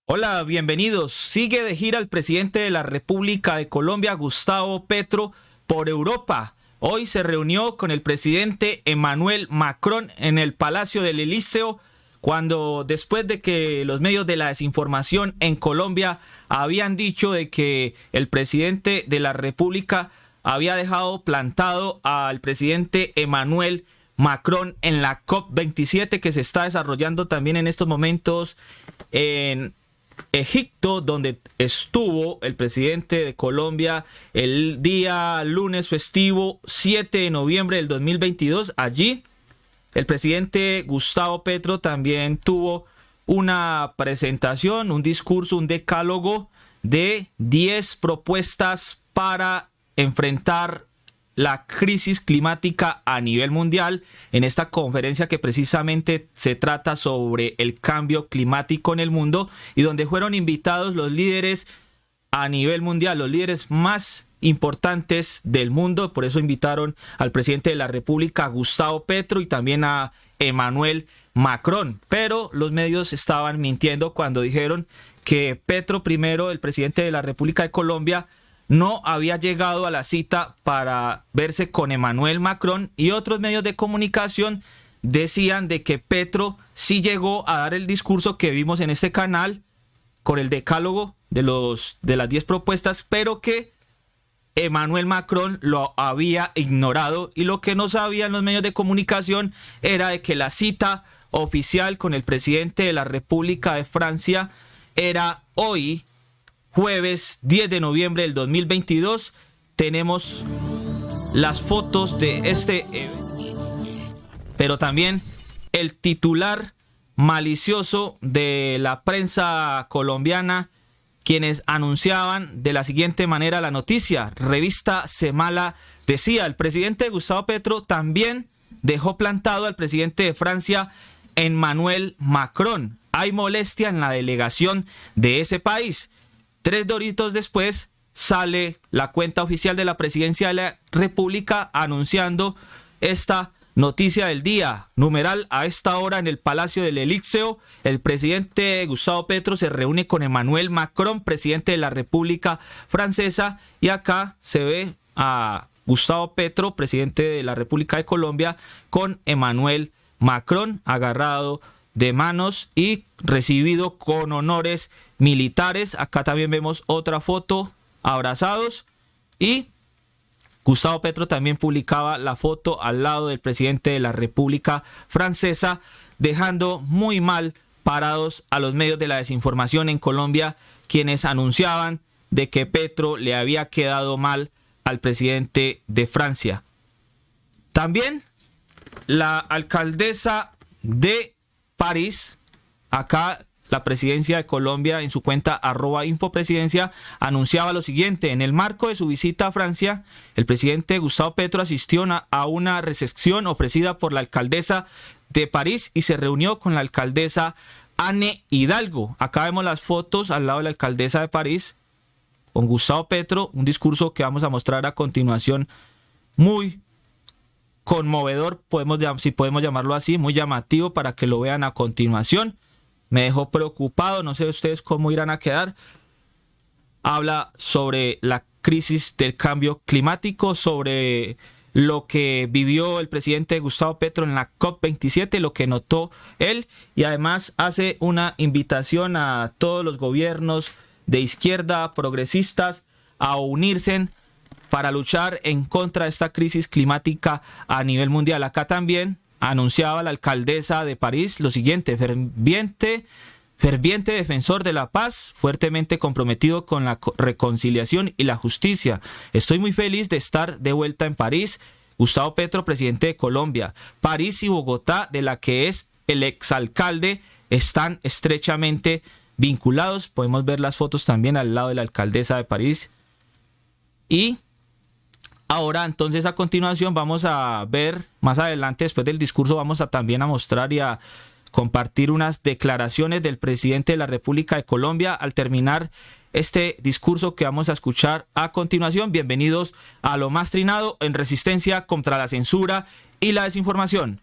Hola, bienvenidos. Sigue de gira el presidente de la República de Colombia, Gustavo Petro, por Europa. Hoy se reunió con el presidente Emmanuel Macron en el Palacio del Elíseo, cuando después de que los medios de la desinformación en Colombia habían dicho de que el presidente de la República había dejado plantado al presidente Emmanuel Macron en la COP27 que se está desarrollando también en estos momentos en Egipto, donde estuvo el presidente de Colombia el día lunes festivo 7 de noviembre del 2022. Allí el presidente Gustavo Petro también tuvo una presentación, un discurso, un decálogo de 10 propuestas para enfrentar la crisis climática a nivel mundial en esta conferencia que precisamente se trata sobre el cambio climático en el mundo y donde fueron invitados los líderes a nivel mundial, los líderes más importantes del mundo. Por eso invitaron al presidente de la República, Gustavo Petro, y también a Emmanuel Macron. Pero los medios estaban mintiendo cuando dijeron que Petro primero, el presidente de la República de Colombia, no había llegado a la cita para verse con Emmanuel Macron, y otros medios de comunicación decían de que Petro sí llegó a dar el discurso que vimos en este canal con el decálogo de las 10 propuestas, pero que Emmanuel Macron lo había ignorado, y lo que no sabían los medios de comunicación era de que la cita oficial con el presidente de la República de Francia era hoy, jueves 10 de noviembre del 2022. Tenemos las fotos de este evento, pero también el titular malicioso de la prensa colombiana, quienes anunciaban de la siguiente manera la noticia. Revista Semala decía: el presidente Gustavo Petro también dejó plantado al presidente de Francia, Emmanuel Macron. Hay molestia en la delegación de ese país. 3 horitos después sale la cuenta oficial de la Presidencia de la República anunciando esta noticia del día. Numeral: a esta hora en el Palacio del Elíseo, el presidente Gustavo Petro se reúne con Emmanuel Macron, presidente de la República Francesa. Y acá se ve a Gustavo Petro, presidente de la República de Colombia, con Emmanuel Macron agarrado de manos y recibido con honores militares. Acá también vemos otra foto, abrazados, y Gustavo Petro también publicaba la foto al lado del presidente de la República Francesa, dejando muy mal parados a los medios de la desinformación en Colombia, quienes anunciaban de que Petro le había quedado mal al presidente de Francia. También la alcaldesa de París, acá la presidencia de Colombia en su cuenta @infopresidencia anunciaba lo siguiente: en el marco de su visita a Francia, el presidente Gustavo Petro asistió a una recepción ofrecida por la alcaldesa de París y se reunió con la alcaldesa Anne Hidalgo. Acá vemos las fotos al lado de la alcaldesa de París con Gustavo Petro, un discurso que vamos a mostrar a continuación, muy conmovedor, si podemos llamarlo así, muy llamativo para que lo vean a continuación. Me dejó preocupado, no sé ustedes cómo irán a quedar. Habla sobre la crisis del cambio climático, sobre lo que vivió el presidente Gustavo Petro en la COP27, lo que notó él, y además hace una invitación a todos los gobiernos de izquierda, progresistas, a unirse para luchar en contra de esta crisis climática a nivel mundial. Acá también anunciaba la alcaldesa de París lo siguiente: ferviente defensor de la paz, fuertemente comprometido con la reconciliación y la justicia. Estoy muy feliz de estar de vuelta en París. Gustavo Petro, presidente de Colombia. París y Bogotá, de la que es el exalcalde, están estrechamente vinculados. Podemos ver las fotos también al lado de la alcaldesa de París. Y ahora, entonces, a continuación vamos a ver más adelante, después del discurso, vamos a también a mostrar y a compartir unas declaraciones del presidente de la República de Colombia al terminar este discurso que vamos a escuchar a continuación. Bienvenidos a Lo Más Trinado en Resistencia contra la Censura y la Desinformación.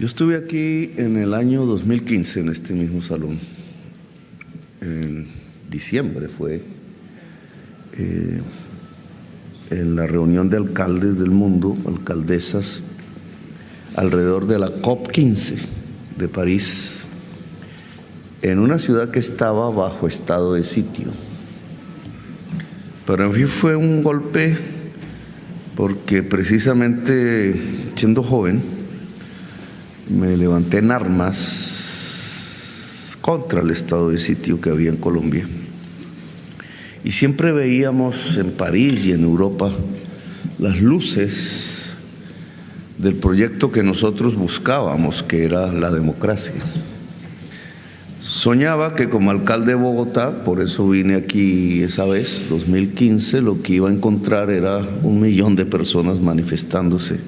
Yo estuve aquí en el año 2015 en este mismo salón, en diciembre fue, en la reunión de alcaldes del mundo, alcaldesas, alrededor de la COP15 de París, en una ciudad que estaba bajo estado de sitio. Para mí fue un golpe porque precisamente siendo joven me levanté en armas contra el estado de sitio que había en Colombia. Y siempre veíamos en París y en Europa las luces del proyecto que nosotros buscábamos, que era la democracia. Soñaba que como alcalde de Bogotá, por eso vine aquí esa vez, 2015, lo que iba a encontrar era 1 millón de personas manifestándose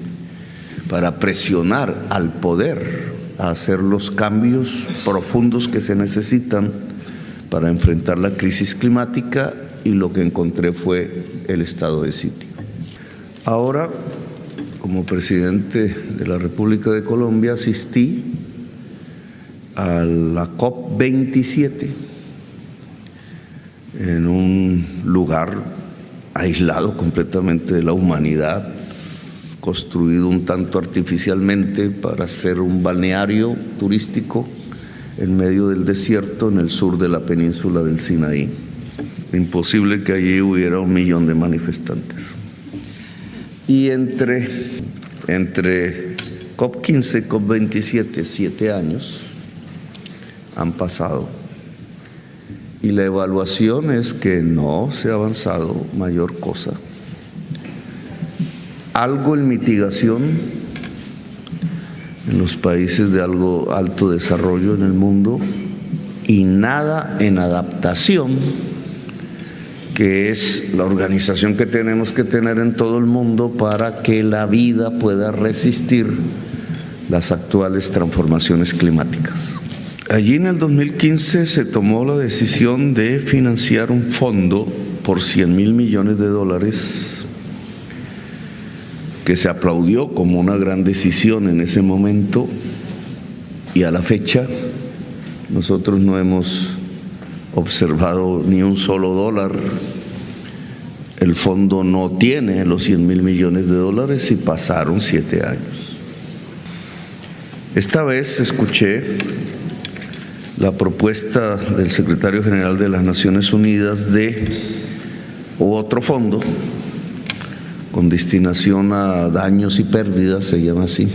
para presionar al poder a hacer los cambios profundos que se necesitan para enfrentar la crisis climática, y lo que encontré fue el estado de sitio. Ahora, como presidente de la República de Colombia, asistí a la COP27 en un lugar aislado completamente de la humanidad, construido un tanto artificialmente para ser un balneario turístico en medio del desierto en el sur de la península del Sinaí. Imposible que allí hubiera 1 millón de manifestantes. Y entre COP15 y COP27, 7 años han pasado, y la evaluación es que no se ha avanzado mayor cosa. Algo en mitigación en los países de alto desarrollo en el mundo, y nada en adaptación, que es la organización que tenemos que tener en todo el mundo para que la vida pueda resistir las actuales transformaciones climáticas. Allí en el 2015 se tomó la decisión de financiar un fondo por $100.000 millones, que se aplaudió como una gran decisión en ese momento, y a la fecha nosotros no hemos observado ni un solo dólar. El fondo no tiene los $100.000 millones y pasaron 7 años. Esta vez escuché la propuesta del secretario general de las Naciones Unidas de otro fondo con destinación a daños y pérdidas, se llama así,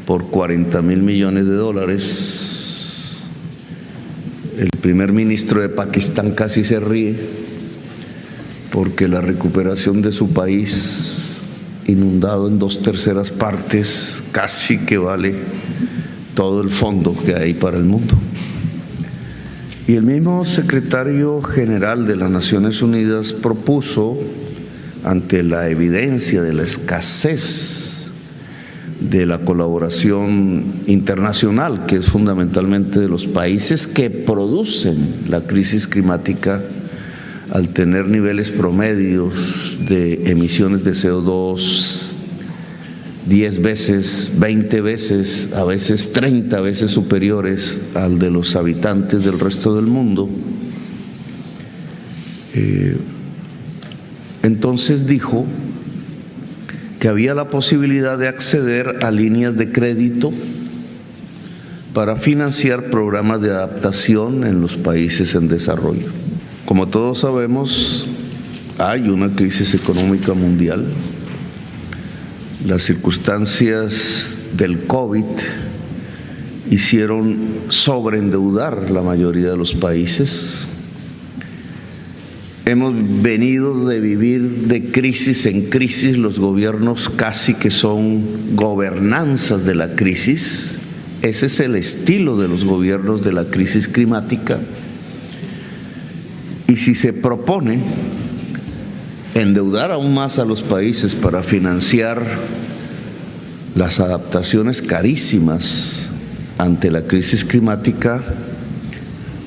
por $40.000 millones. El primer ministro de Pakistán casi se ríe porque la recuperación de su país, inundado en 2/3 partes, casi que vale todo el fondo que hay para el mundo. Y el mismo secretario general de las Naciones Unidas propuso, ante la evidencia de la escasez de la colaboración internacional, que es fundamentalmente de los países que producen la crisis climática, al tener niveles promedios de emisiones de CO2 10 veces, 20 veces, a veces 30 veces superiores al de los habitantes del resto del mundo, entonces dijo que había la posibilidad de acceder a líneas de crédito para financiar programas de adaptación en los países en desarrollo. Como todos sabemos, hay una crisis económica mundial. Las circunstancias del COVID hicieron sobreendeudar la mayoría de los países. Hemos venido de vivir de crisis en crisis, los gobiernos casi que son gobernanzas de la crisis. Ese es el estilo de los gobiernos de la crisis climática. Y si se propone endeudar aún más a los países para financiar las adaptaciones carísimas ante la crisis climática,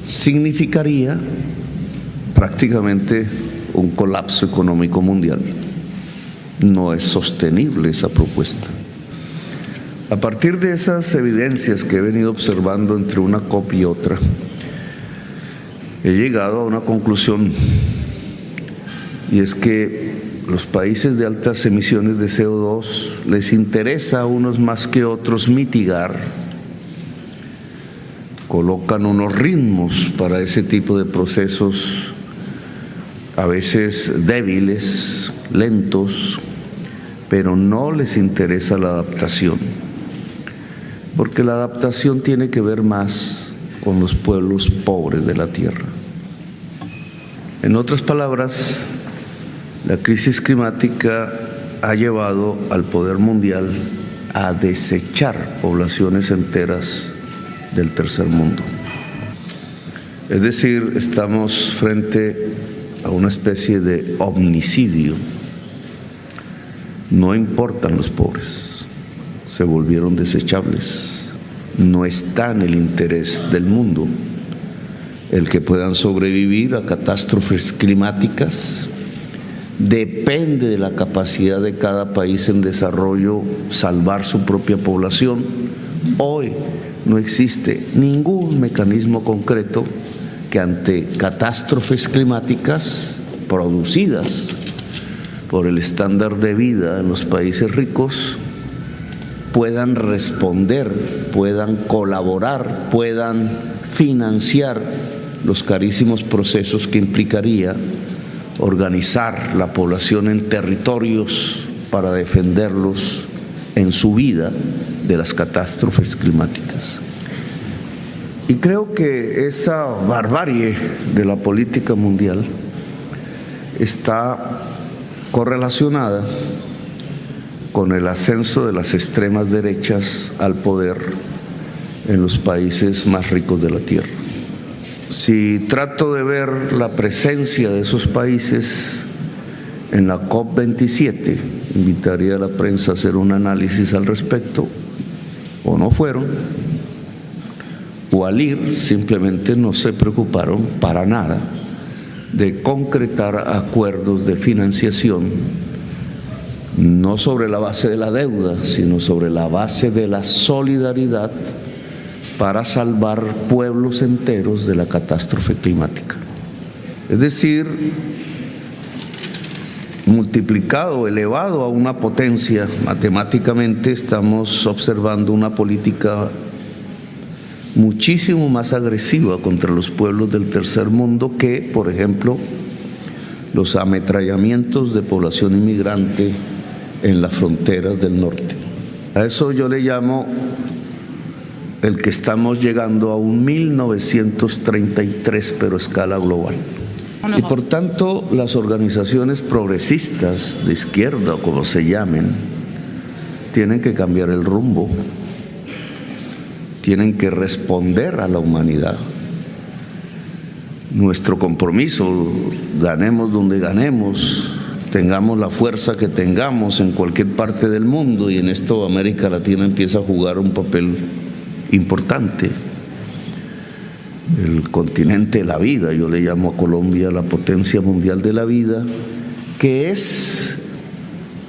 significaría prácticamente un colapso económico mundial. No es sostenible esa propuesta. A partir de esas evidencias que he venido observando entre una COP y otra, he llegado a una conclusión, y es que los países de altas emisiones de CO2 les interesa a unos más que otros mitigar, colocan unos ritmos para ese tipo de procesos, a veces débiles, lentos, pero no les interesa la adaptación, porque la adaptación tiene que ver más con los pueblos pobres de la tierra. En otras palabras, la crisis climática ha llevado al poder mundial a desechar poblaciones enteras del tercer mundo. Es decir, estamos frente a una especie de omnicidio. No importan los pobres, se volvieron desechables. No está en el interés del mundo el que puedan sobrevivir a catástrofes climáticas. Depende de la capacidad de cada país en desarrollo salvar su propia población. Hoy no existe ningún mecanismo concreto que ante catástrofes climáticas producidas por el estándar de vida en los países ricos puedan responder, puedan colaborar, puedan financiar los carísimos procesos que implicaría organizar la población en territorios para defenderlos en su vida de las catástrofes climáticas. Y creo que esa barbarie de la política mundial está correlacionada con el ascenso de las extremas derechas al poder en los países más ricos de la tierra. Si trato de ver la presencia de esos países en la COP27, invitaría a la prensa a hacer un análisis al respecto, o no fueron, o al ir simplemente no se preocuparon para nada de concretar acuerdos de financiación, no sobre la base de la deuda, sino sobre la base de la solidaridad para salvar pueblos enteros de la catástrofe climática. Es decir, multiplicado, elevado a una potencia matemáticamente, estamos observando una política muchísimo más agresiva contra los pueblos del tercer mundo que, por ejemplo, los ametrallamientos de población inmigrante en las fronteras del norte. A eso yo le llamo el que estamos llegando a un 1933, pero a escala global. Y por tanto, las organizaciones progresistas de izquierda, o como se llamen, tienen que cambiar el rumbo, tienen que responder a la humanidad. Nuestro compromiso, ganemos donde ganemos, tengamos la fuerza que tengamos en cualquier parte del mundo, y en esto América Latina empieza a jugar un papel importante. El continente de la vida, yo le llamo a Colombia la potencia mundial de la vida, que es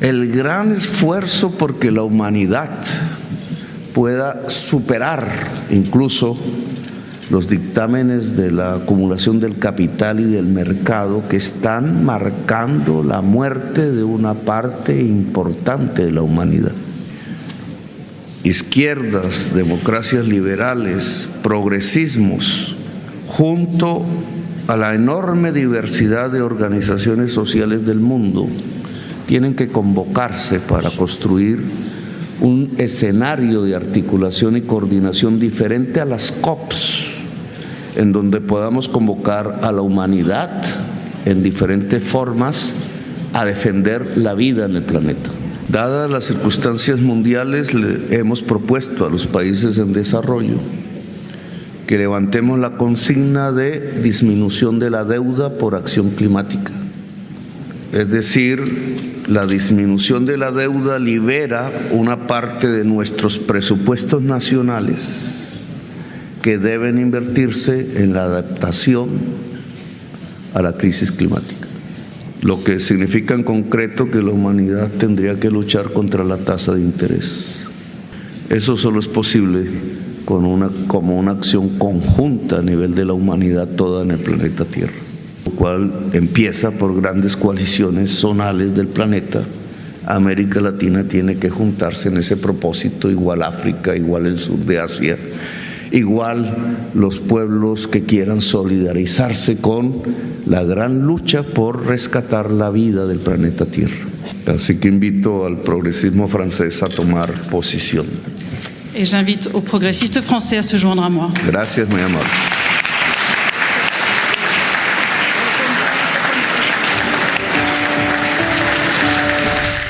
el gran esfuerzo porque la humanidad pueda superar incluso los dictámenes de la acumulación del capital y del mercado que están marcando la muerte de una parte importante de la humanidad. Izquierdas, democracias liberales, progresismos, junto a la enorme diversidad de organizaciones sociales del mundo, tienen que convocarse para construir un escenario de articulación y coordinación diferente a las COPs, en donde podamos convocar a la humanidad en diferentes formas a defender la vida en el planeta. Dadas las circunstancias mundiales, le hemos propuesto a los países en desarrollo que levantemos la consigna de disminución de la deuda por acción climática. Es decir, la disminución de la deuda libera una parte de nuestros presupuestos nacionales que deben invertirse en la adaptación a la crisis climática. Lo que significa en concreto que la humanidad tendría que luchar contra la tasa de interés. Eso solo es posible como una acción conjunta a nivel de la humanidad toda en el planeta Tierra, lo cual empieza por grandes coaliciones zonales del planeta. América Latina tiene que juntarse en ese propósito, igual África, igual el sur de Asia, igual los pueblos que quieran solidarizarse con la gran lucha por rescatar la vida del planeta Tierra. Así que invito al progresismo francés a tomar posición. Et j'invite aux progressistes français à se joindre à moi. Gracias, muy amable.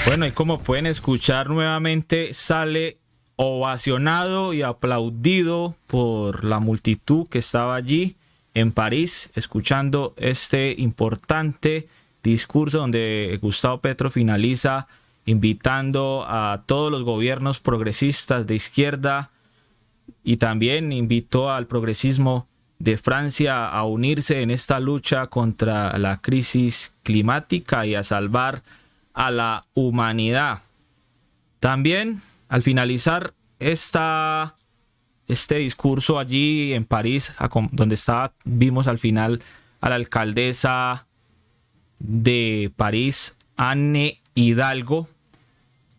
Bueno, y como pueden escuchar nuevamente, sale ovacionado y aplaudido por la multitud que estaba allí en París, escuchando este importante discurso donde Gustavo Petro finaliza invitando a todos los gobiernos progresistas de izquierda y también invitó al progresismo de Francia a unirse en esta lucha contra la crisis climática y a salvar a la humanidad. También al finalizar este discurso allí en París, donde vimos al final a la alcaldesa de París, Anne Hidalgo.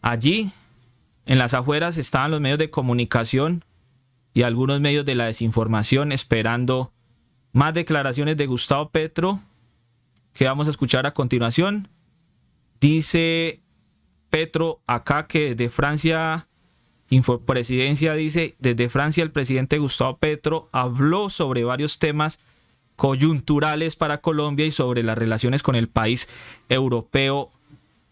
Allí, en las afueras, estaban los medios de comunicación y algunos medios de la desinformación esperando más declaraciones de Gustavo Petro, que vamos a escuchar a continuación. Dice Petro acá que desde Francia, Infopresidencia dice, desde Francia el presidente Gustavo Petro habló sobre varios temas coyunturales para Colombia y sobre las relaciones con el país europeo.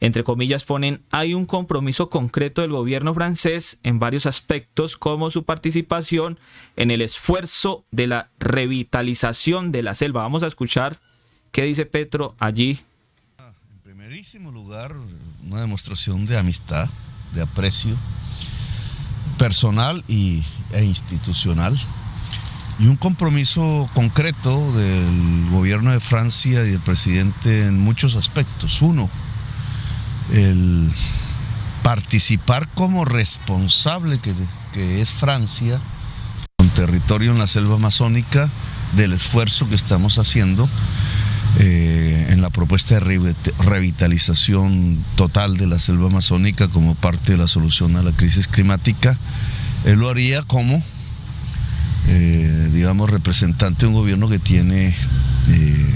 Entre comillas ponen, hay un compromiso concreto del gobierno francés en varios aspectos, como su participación en el esfuerzo de la revitalización de la selva. Vamos a escuchar qué dice Petro allí. En primerísimo lugar, una demostración de amistad, de aprecio personal e institucional, y un compromiso concreto del gobierno de Francia y del presidente en muchos aspectos. Uno, el participar como responsable que es Francia con territorio en la selva amazónica del esfuerzo que estamos haciendo en la propuesta de revitalización total de la selva amazónica como parte de la solución a la crisis climática. Él lo haría como representante de un gobierno que tiene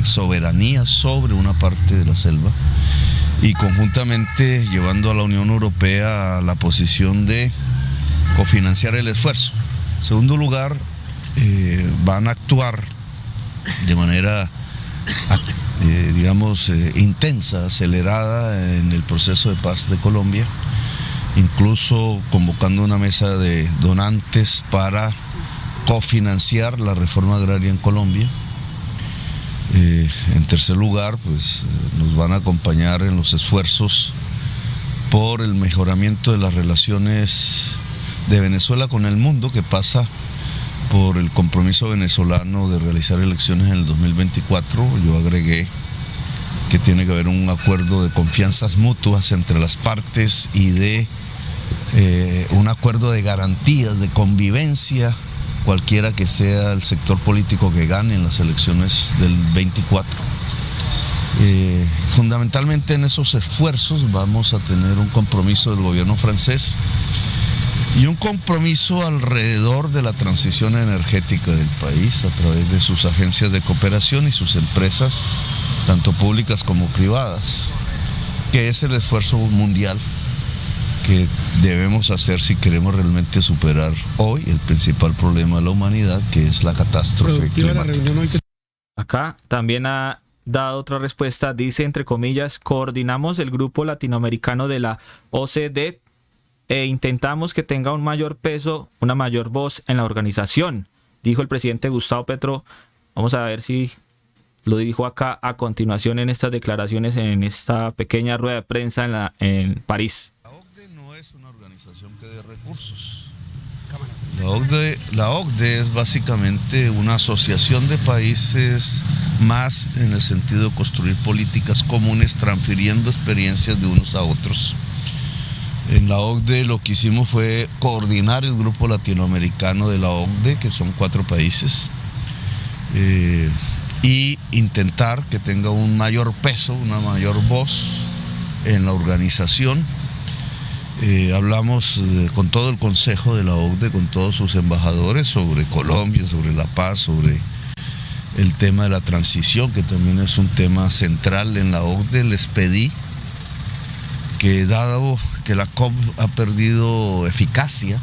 soberanía sobre una parte de la selva, y conjuntamente llevando a la Unión Europea a la posición de cofinanciar el esfuerzo. En segundo lugar, van a actuar de manera intensa, acelerada en el proceso de paz de Colombia, incluso convocando una mesa de donantes para cofinanciar la reforma agraria en Colombia. En tercer lugar, nos van a acompañar en los esfuerzos por el mejoramiento de las relaciones de Venezuela con el mundo, que pasa por el compromiso venezolano de realizar elecciones en el 2024. Yo agregué que tiene que haber un acuerdo de confianzas mutuas entre las partes y de un acuerdo de garantías de convivencia, cualquiera que sea el sector político que gane en las elecciones del 24. Fundamentalmente en esos esfuerzos vamos a tener un compromiso del gobierno francés y un compromiso alrededor de la transición energética del país a través de sus agencias de cooperación y sus empresas, tanto públicas como privadas, que es el esfuerzo mundial que debemos hacer si queremos realmente superar hoy el principal problema de la humanidad, que es la catástrofe climática. Acá también ha dado otra respuesta, dice entre comillas, coordinamos el grupo latinoamericano de la OCDE e intentamos que tenga un mayor peso, una mayor voz en la organización, dijo el presidente Gustavo Petro. Vamos a ver si lo dijo acá a continuación en estas declaraciones, en esta pequeña rueda de prensa en París. Es una organización que dé recursos. La OCDE es básicamente una asociación de países más en el sentido de construir políticas comunes, transfiriendo experiencias de unos a otros. En la OCDE lo que hicimos fue coordinar el grupo latinoamericano de la OCDE, que son 4 países, y intentar que tenga un mayor peso, una mayor voz en la organización. Hablamos con todo el Consejo de la OCDE, con todos sus embajadores, sobre Colombia, sobre la paz, sobre el tema de la transición, que también es un tema central en la OCDE. Les pedí que, dado que la COP ha perdido eficacia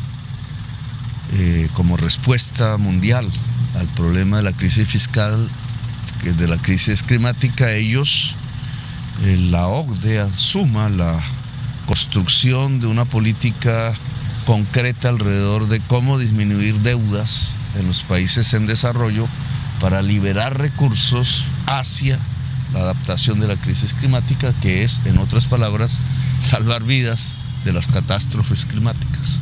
como respuesta mundial al problema de la crisis fiscal, de la crisis climática, ellos, la OCDE, asuma la construcción de una política concreta alrededor de cómo disminuir deudas en los países en desarrollo para liberar recursos hacia la adaptación de la crisis climática, que es, en otras palabras, salvar vidas de las catástrofes climáticas.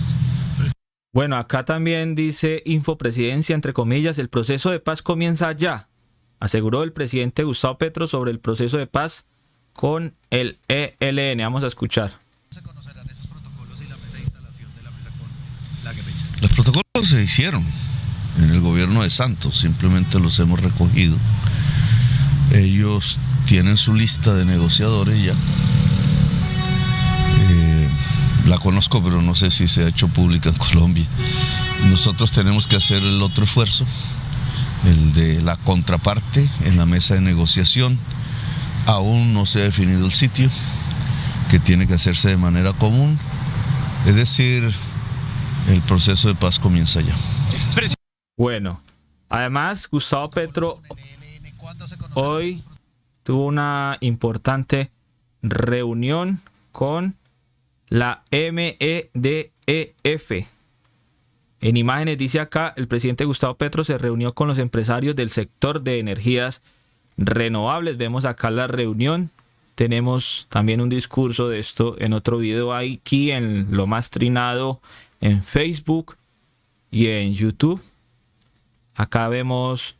Bueno, acá también dice Infopresidencia, entre comillas, el proceso de paz comienza ya, aseguró el presidente Gustavo Petro sobre el proceso de paz con el ELN. Vamos a escuchar. ¿Se conocerán esos protocolos y la mesa de instalación de la mesa con la guerrilla? Los protocolos se hicieron en el gobierno de Santos, simplemente los hemos recogido. Ellos tienen su lista de negociadores ya. La conozco, pero no sé si se ha hecho pública en Colombia. Nosotros tenemos que hacer el otro esfuerzo, el de la contraparte en la mesa de negociación. Aún no se ha definido el sitio, que tiene que hacerse de manera común. Es decir, el proceso de paz comienza ya. Bueno, además Gustavo Petro hoy tuvo una importante reunión con la MEDEF. En imágenes dice acá, el presidente Gustavo Petro se reunió con los empresarios del sector de energías renovables. Vemos acá la reunión. Tenemos también un discurso de esto en otro video aquí en Lo Más Trinado en Facebook y en YouTube. Acá vemos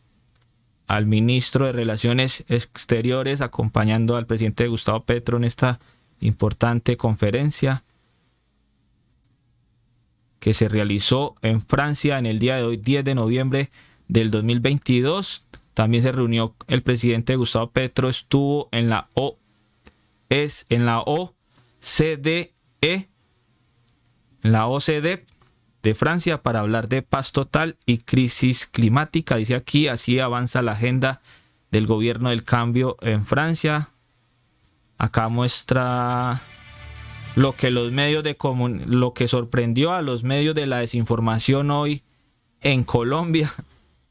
al ministro de Relaciones Exteriores acompañando al presidente Gustavo Petro en esta importante conferencia que se realizó en Francia en el día de hoy, 10 de noviembre del 2022. También se reunió el presidente Gustavo Petro, estuvo en la OCDE de Francia para hablar de paz total y crisis climática. Dice aquí, así avanza la agenda del gobierno del cambio en Francia. Acá muestra lo que lo que sorprendió a los medios de la desinformación hoy en Colombia.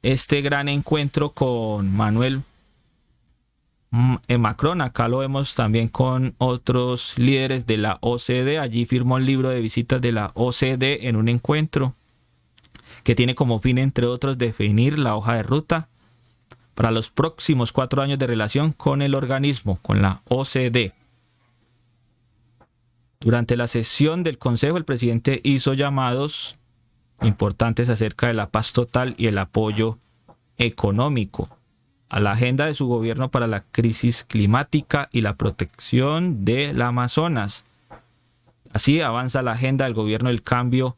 Este gran encuentro con Manuel Macron. Acá lo vemos también con otros líderes de la OCDE. Allí firmó el libro de visitas de la OCDE en un encuentro que tiene como fin, entre otros, definir la hoja de ruta para los próximos 4 años de relación con el organismo, con la OCDE. Durante la sesión del Consejo, el presidente hizo llamados importantes acerca de la paz total y el apoyo económico a la agenda de su gobierno para la crisis climática y la protección del Amazonas. Así avanza la agenda del gobierno del cambio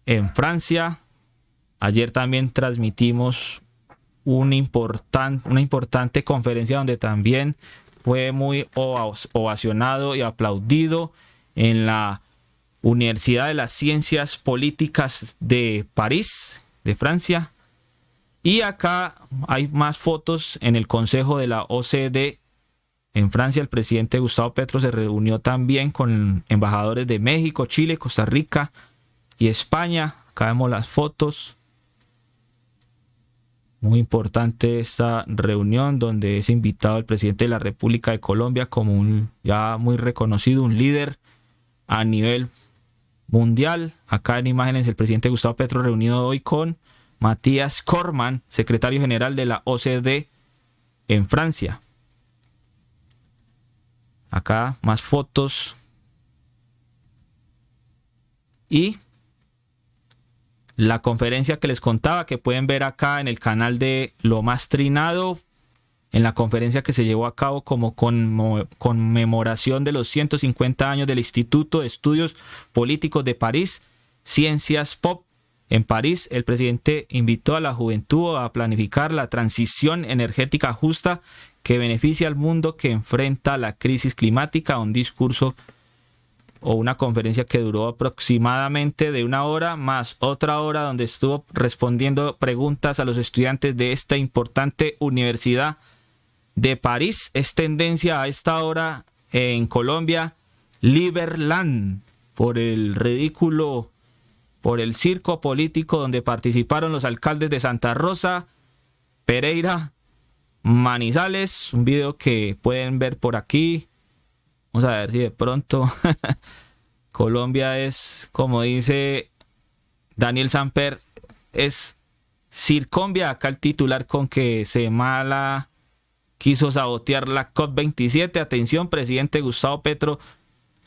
en Francia. Ayer también transmitimos una importante conferencia donde también fue muy ovacionado y aplaudido en la Universidad de las Ciencias Políticas de París, de Francia. Y acá hay más fotos en el Consejo de la OCDE. En Francia, el presidente Gustavo Petro se reunió también con embajadores de México, Chile, Costa Rica y España. Acá vemos las fotos. Muy importante esta reunión donde es invitado el presidente de la República de Colombia como un ya muy reconocido, un líder a nivel mundial. Acá en imágenes el presidente Gustavo Petro reunido hoy con Matías Corman, secretario general de la OCDE en Francia. Acá más fotos. Y la conferencia que les contaba, que pueden ver acá en el canal de Lo Más Trinado, en la conferencia que se llevó a cabo como conmemoración de los 150 años del Instituto de Estudios Políticos de París, Ciencias Pop. En París, el presidente invitó a la juventud a planificar la transición energética justa que beneficia al mundo que enfrenta la crisis climática. Un discurso o una conferencia que duró aproximadamente de 1 hora más otra hora, donde estuvo respondiendo preguntas a los estudiantes de esta importante universidad de París. Es tendencia a esta hora en Colombia Liberland por el ridículo, por el circo político donde participaron los alcaldes de Santa Rosa, Pereira, Manizales. Un video que pueden ver por aquí. Vamos a ver si de pronto Colombia es, como dice Daniel Samper, es Circombia. Acá el titular con que Semala quiso sabotear la COP27. Atención, presidente Gustavo Petro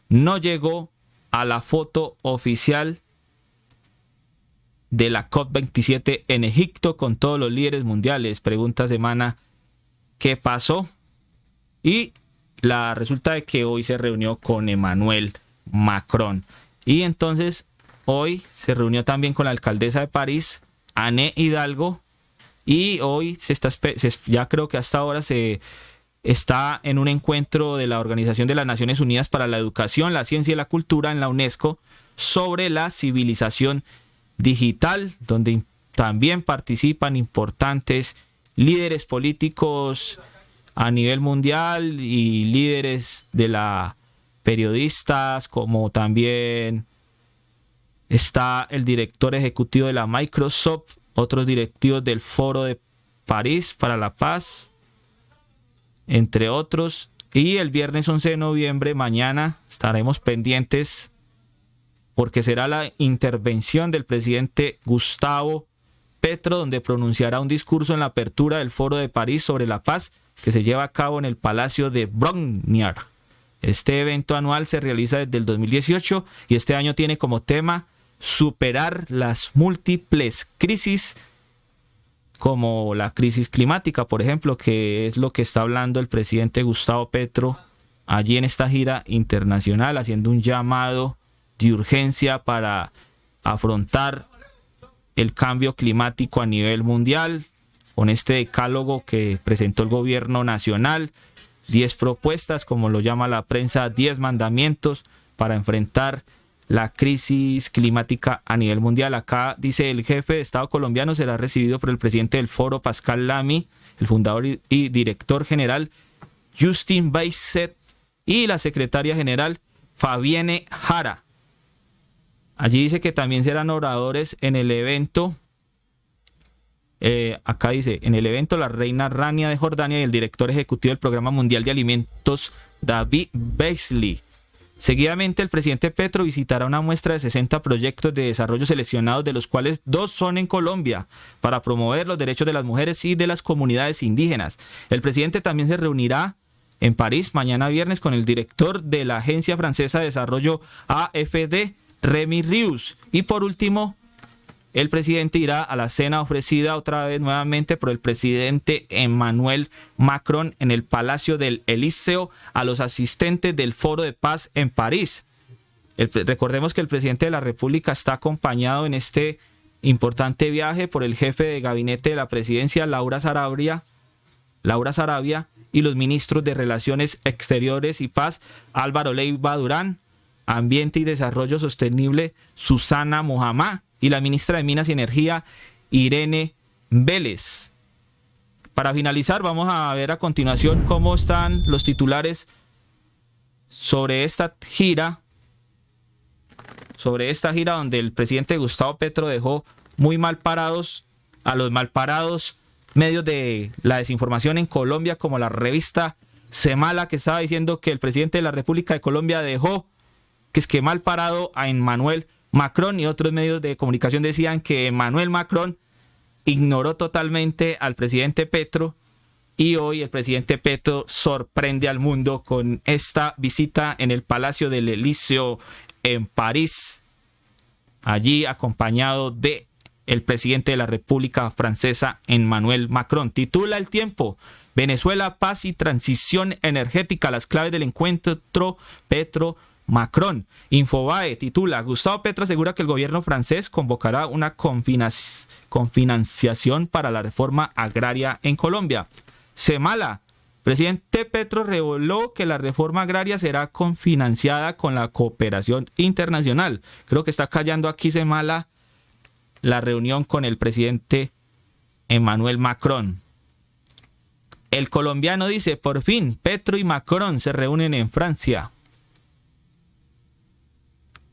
no llegó a la foto oficial de la COP27 en Egipto con todos los líderes mundiales. Pregunta Semana, ¿qué pasó? Y resulta de que hoy se reunió con Emmanuel Macron. Y entonces hoy se reunió también con la alcaldesa de París, Anne Hidalgo. Y hoy ya creo que hasta ahora se está en un encuentro de la Organización de las Naciones Unidas para la Educación, la Ciencia y la Cultura en la UNESCO sobre la civilización digital, donde también participan importantes líderes políticos a nivel mundial y líderes de la periodistas, como también está el director ejecutivo de la Microsoft, otros directivos del Foro de París para la Paz, entre otros. Y el viernes 11 de noviembre, mañana, estaremos pendientes porque será la intervención del presidente Gustavo Petro, donde pronunciará un discurso en la apertura del Foro de París sobre la Paz, que se lleva a cabo en el Palacio de Brongniart. Este evento anual se realiza desde el 2018 y este año tiene como tema superar las múltiples crisis, como la crisis climática, por ejemplo, que es lo que está hablando el presidente Gustavo Petro allí en esta gira internacional, haciendo un llamado de urgencia para afrontar el cambio climático a nivel mundial, con este decálogo que presentó el gobierno nacional, 10 propuestas, como lo llama la prensa, 10 mandamientos para enfrentar la crisis climática a nivel mundial. Acá dice: el jefe de Estado colombiano será recibido por el presidente del Foro, Pascal Lamy, el fundador y director general Justin Bayset y la secretaria general Fabienne Jara. Allí dice que también serán oradores en el evento. Acá dice, en el evento la reina Rania de Jordania y el director ejecutivo del Programa Mundial de Alimentos, David Beasley. Seguidamente, el presidente Petro visitará una muestra de 60 proyectos de desarrollo seleccionados, de los cuales 2 son en Colombia, para promover los derechos de las mujeres y de las comunidades indígenas. El presidente también se reunirá en París mañana viernes con el director de la Agencia Francesa de Desarrollo AFD, Remy Rius. Y por último, el presidente irá a la cena ofrecida otra vez nuevamente por el presidente Emmanuel Macron en el Palacio del Elíseo a los asistentes del Foro de Paz en París. Recordemos que el presidente de la República está acompañado en este importante viaje por el jefe de gabinete de la presidencia, Laura Sarabia, y los ministros de Relaciones Exteriores y Paz, Álvaro Leiva Durán, Ambiente y Desarrollo Sostenible, Susana Mohamed, y la ministra de Minas y Energía, Irene Vélez. Para finalizar, vamos a ver a continuación cómo están los titulares sobre esta gira donde el presidente Gustavo Petro dejó muy mal parados a los malparados medios de la desinformación en Colombia, como la revista Semala, que estaba diciendo que el presidente de la República de Colombia dejó que mal parado a Emmanuel Macron, y otros medios de comunicación decían que Emmanuel Macron ignoró totalmente al presidente Petro, y hoy el presidente Petro sorprende al mundo con esta visita en el Palacio del Elíseo en París, allí acompañado de el presidente de la República Francesa, Emmanuel Macron. Titula El Tiempo: Venezuela, paz y transición energética, las claves del encuentro Petro-Macron. Infobae titula: Gustavo Petro asegura que el gobierno francés convocará una confinanciación para la reforma agraria en Colombia. Semala: presidente Petro reveló que la reforma agraria será confinanciada con la cooperación internacional. Creo que está callando aquí Semala la reunión con el presidente Emmanuel Macron. El colombiano dice: por fin, Petro y Macron se reúnen en Francia.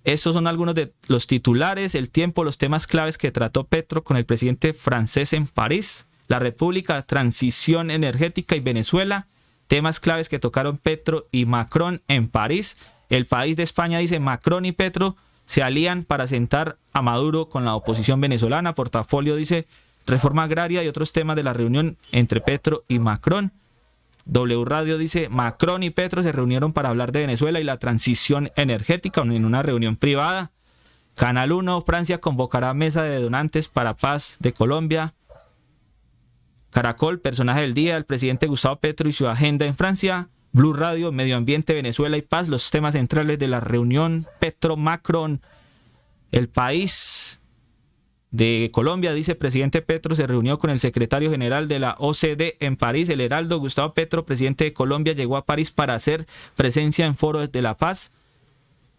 Estos son algunos de los titulares. El Tiempo, los temas claves que trató Petro con el presidente francés en París. La República, transición energética y Venezuela. Temas claves que tocaron Petro y Macron en París. El País de España dice: Macron y Petro se alían para sentar a Maduro con la oposición venezolana. Portafolio dice: reforma agraria y otros temas de la reunión entre Petro y Macron. W Radio dice: Macron y Petro se reunieron para hablar de Venezuela y la transición energética en una reunión privada. Canal 1, Francia convocará mesa de donantes para paz de Colombia. Caracol, personaje del día, el presidente Gustavo Petro y su agenda en Francia. Blue Radio, medio ambiente, Venezuela y paz, los temas centrales de la reunión Petro-Macron. El País de Colombia dice: presidente Petro se reunió con el secretario general de la OCDE en París. El Heraldo, Gustavo Petro, presidente de Colombia, llegó a París para hacer presencia en foros de la paz.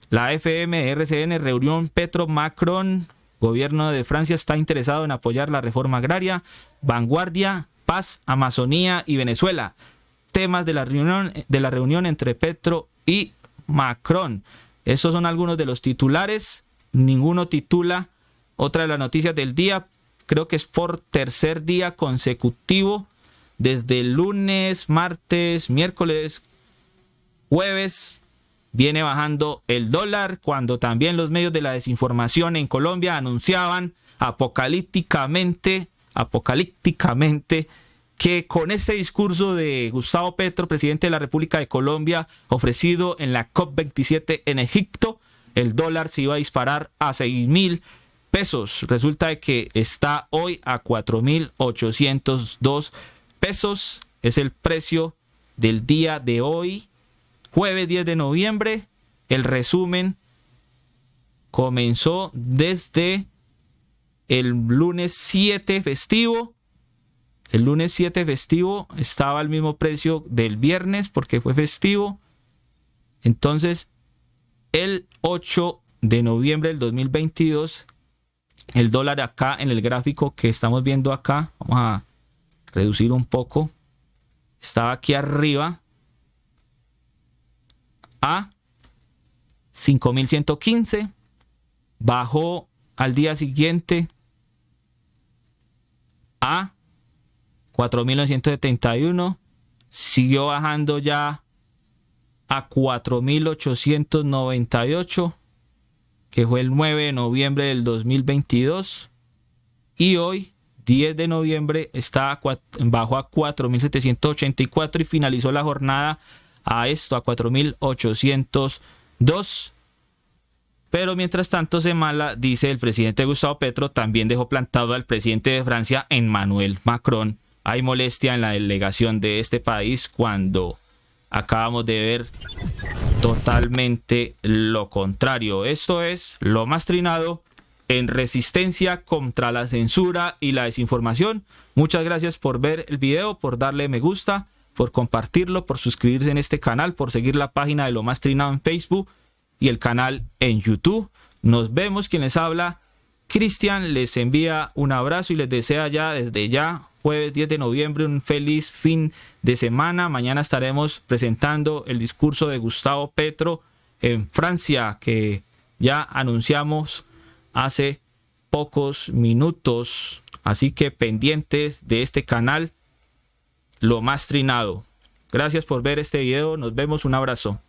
La FM, RCN, reunión Petro-Macron. Gobierno de Francia está interesado en apoyar la reforma agraria. Vanguardia, paz, Amazonía y Venezuela. Temas de la reunión entre Petro y Macron. Esos son algunos de los titulares. Ninguno titula. Otra de las noticias del día, creo que es por tercer día consecutivo, desde el lunes, martes, miércoles, jueves, viene bajando el dólar, cuando también los medios de la desinformación en Colombia anunciaban apocalípticamente que con este discurso de Gustavo Petro, presidente de la República de Colombia, ofrecido en la COP27 en Egipto, el dólar se iba a disparar a 6.000 pesos. Resulta de que está hoy a 4.802 pesos. Es el precio del día de hoy, jueves 10 de noviembre. El resumen comenzó desde el lunes 7 festivo. El lunes 7 festivo estaba al mismo precio del viernes porque fue festivo. Entonces, el 8 de noviembre del 2022, el dólar acá en el gráfico que estamos viendo acá, vamos a reducir un poco, estaba aquí arriba a 5.115, bajó al día siguiente a 4.971, siguió bajando ya a 4.898, que fue el 9 de noviembre del 2022, y hoy, 10 de noviembre, bajó a 4.784 y finalizó la jornada a 4.802. Pero mientras tanto, Semala dice: el presidente Gustavo Petro también dejó plantado al presidente de Francia, Emmanuel Macron. Hay molestia en la delegación de este país cuando acabamos de ver totalmente lo contrario. Esto es Lo Más Trinado en resistencia contra la censura y la desinformación. Muchas gracias por ver el video, por darle me gusta, por compartirlo, por suscribirse en este canal, por seguir la página de Lo Más Trinado en Facebook y el canal en YouTube. Nos vemos. Quien les habla, Cristian, les envía un abrazo y les desea ya desde ya, jueves 10 de noviembre, un feliz fin de semana. Mañana estaremos presentando el discurso de Gustavo Petro en Francia, que ya anunciamos hace pocos minutos. Así que pendientes de este canal, Lo Más Trinado. Gracias por ver este video. Nos vemos. Un abrazo.